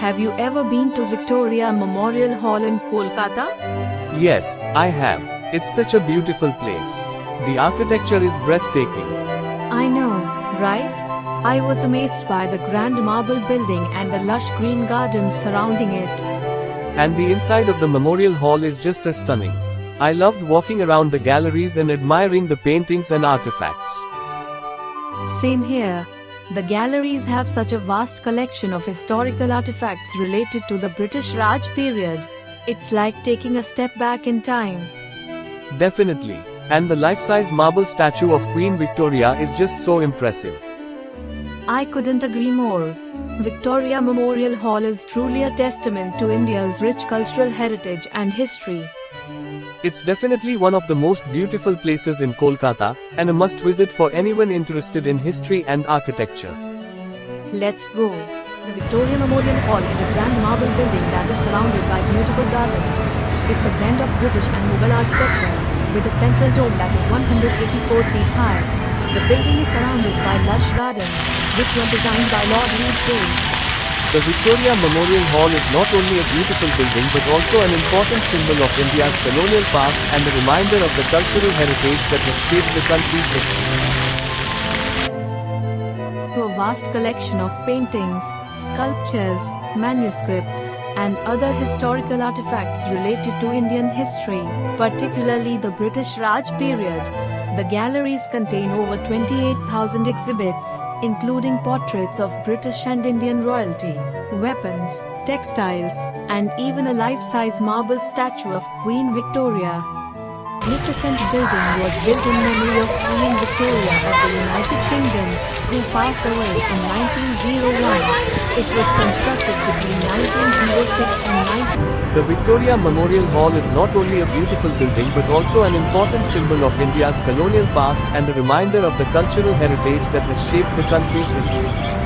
Have you ever been to Victoria Memorial Hall in Kolkata? Yes, I have. It's such a beautiful place. The architecture is breathtaking. I know, right? I was amazed by the grand marble building and the lush green gardens surrounding it. And the inside of the Memorial Hall is just as stunning. I loved walking around the galleries and admiring the paintings and artifacts. Same here. The galleries have such a vast collection of historical artifacts related to the British Raj period. It's like taking a step back in time. Definitely. And the life-size marble statue of Queen Victoria is just so impressive. I couldn't agree more. Victoria Memorial Hall is truly a testament to India's rich cultural heritage and history. It's definitely one of the most beautiful places in Kolkata, and a must-visit for anyone interested in history and architecture. Let's go. The Victoria Memorial Hall is a grand marble building that is surrounded by beautiful gardens. It's a blend of British and Mughal architecture, with a central dome that is 184 feet high. The building is surrounded by lush gardens, which were designed by Lord Ridgeway. The Victoria Memorial Hall is not only a beautiful building but also an important symbol of India's colonial past and a reminder of the cultural heritage that has shaped the country's history. To a vast collection of paintings, sculptures, manuscripts, and other historical artifacts related to Indian history, particularly the British Raj period. The galleries contain over 28,000 exhibits, including portraits of British and Indian royalty, weapons, textiles, and even a life-size marble statue of Queen Victoria. The magnificent building was built in memory of Queen Victoria of the United Kingdom, who passed away in 1901. It was constructed between 1906 and 19... The Victoria Memorial Hall is not only a beautiful building but also an important symbol of India's colonial past and a reminder of the cultural heritage that has shaped the country's history.